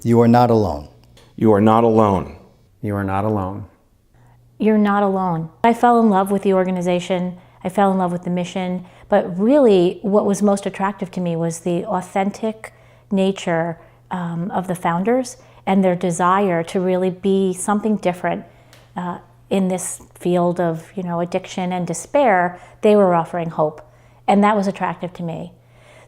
You are not alone. You are not alone. You are not alone. You're not alone. I fell in love with the organization. I fell in love with the mission. But really, what was most attractive to me was the authentic nature of the founders and their desire to really be something different in this field of, addiction and despair. They were offering hope, and that was attractive to me.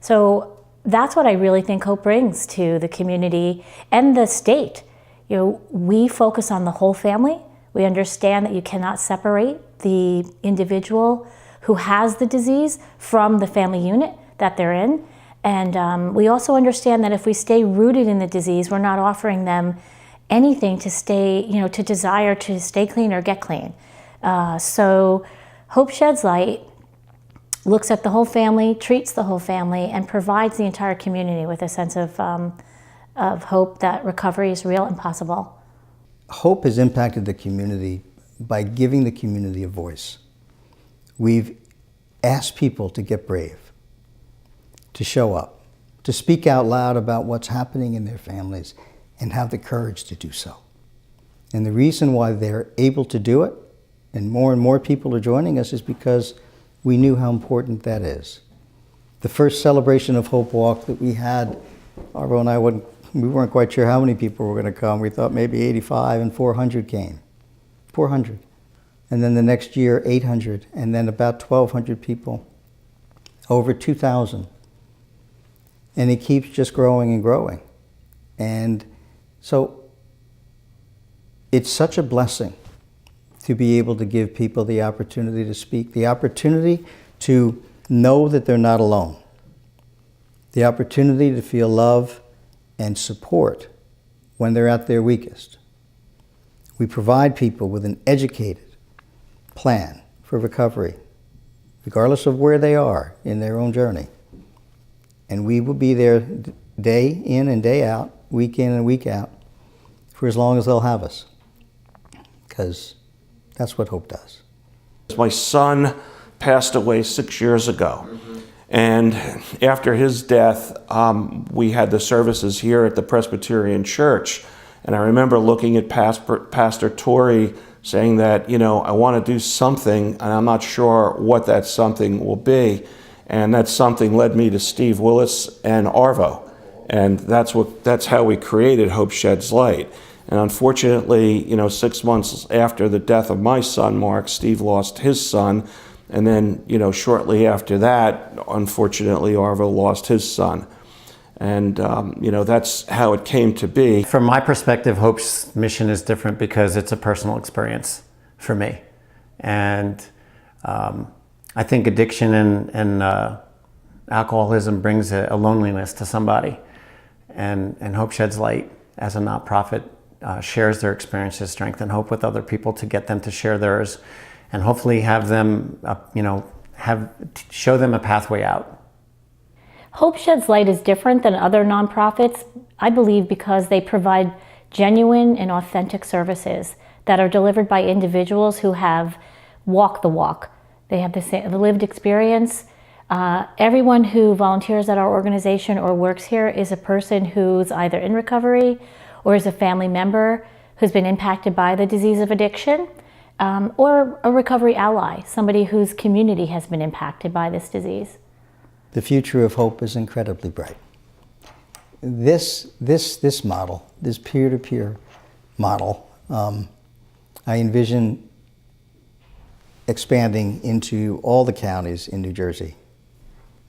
So that's what I really think hope brings to the community and the state. We focus on the whole family. We understand that you cannot separate the individual who has the disease from the family unit that they're in. And we also understand that if we stay rooted in the disease, we're not offering them anything to stay, to desire to stay clean or get clean. So Hope Sheds Light looks at the whole family, treats the whole family, and provides the entire community with a sense of hope that recovery is real and possible. Hope has impacted the community by giving the community a voice. We've asked people to get brave, to show up, to speak out loud about what's happening in their families, and have the courage to do so. And the reason why they're able to do it, and more people are joining us, is because we knew how important that is. The first celebration of Hope Walk that we had, Arvo and I we weren't quite sure how many people were going to come. We thought maybe 85, and 400 came. 400. And then the next year, 800, and then about 1,200 people, over 2,000. And it keeps just growing and growing. And so it's such a blessing to be able to give people the opportunity to speak, the opportunity to know that they're not alone, the opportunity to feel love and support when they're at their weakest. We provide people with an educated plan for recovery, regardless of where they are in their own journey. And we will be there day in and day out, week in and week out, for as long as they'll have us, because that's what Hope does. My son passed away 6 years ago. And after his death, we had the services here at the Presbyterian Church. And I remember looking at Pastor Torrey saying that, I want to do something, and I'm not sure what that something will be. And that something led me to Steve Willis and Arvo. And that's how we created Hope Sheds Light. And unfortunately, 6 months after the death of my son, Mark, Steve lost his son. And then, shortly after that, unfortunately, Arvo lost his son. And, that's how it came to be. From my perspective, Hope's mission is different because it's a personal experience for me. And I think addiction and alcoholism brings a loneliness to somebody. And Hope Sheds Light, as a nonprofit, shares their experiences, strength, and hope with other people to get them to share theirs, and hopefully have them, show them a pathway out. Hope Sheds Light is different than other nonprofits, I believe, because they provide genuine and authentic services that are delivered by individuals who have walked the walk. They have the lived experience. Everyone who volunteers at our organization or works here is a person who's either in recovery or is a family member who's been impacted by the disease of addiction. Or a recovery ally, somebody whose community has been impacted by this disease. The future of Hope is incredibly bright. This model, this peer-to-peer model, I envision expanding into all the counties in New Jersey.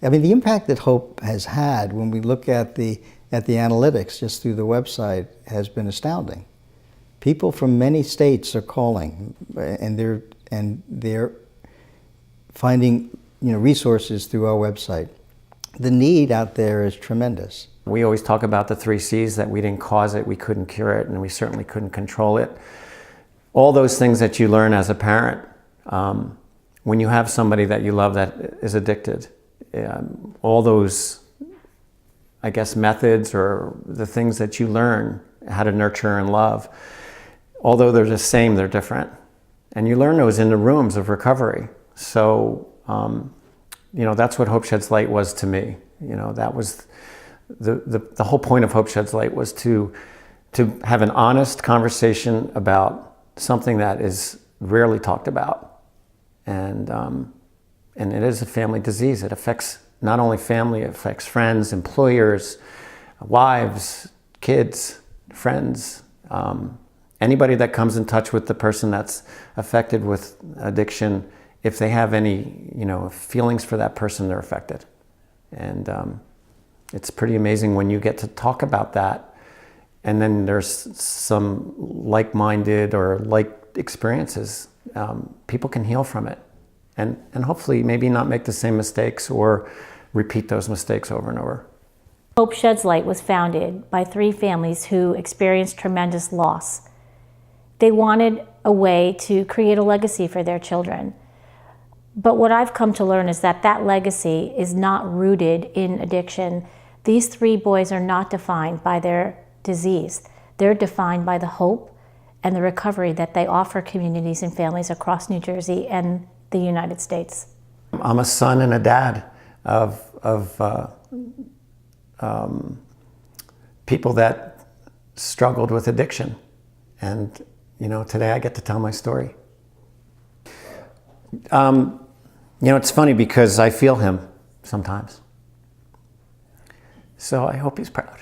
I mean, the impact that Hope has had when we look at the analytics just through the website has been astounding. People from many states are calling, and they're finding resources through our website. The need out there is tremendous. We always talk about the 3 C's, that we didn't cause it, we couldn't cure it, and we certainly couldn't control it. All those things that you learn as a parent, when you have somebody that you love that is addicted, all those, I guess, methods or the things that you learn how to nurture and love, although they're the same, they're different. And you learn those in the rooms of recovery. So, that's what Hope Sheds Light was to me. That was the whole point of Hope Sheds Light was to have an honest conversation about something that is rarely talked about. And it is a family disease. It affects not only family, it affects friends, employers, wives, kids, friends, anybody that comes in touch with the person that's affected with addiction. If they have any, feelings for that person, they're affected. And it's pretty amazing when you get to talk about that, and then there's some like-minded or like experiences. People can heal from it, and hopefully maybe not make the same mistakes or repeat those mistakes over and over. Hope Sheds Light was founded by 3 families who experienced tremendous loss. They wanted a way to create a legacy for their children. But what I've come to learn is that that legacy is not rooted in addiction. These 3 boys are not defined by their disease. They're defined by the hope and the recovery that they offer communities and families across New Jersey and the United States. I'm a son and a dad of people that struggled with addiction. And, today I get to tell my story. It's funny because I feel him sometimes. So I hope he's proud.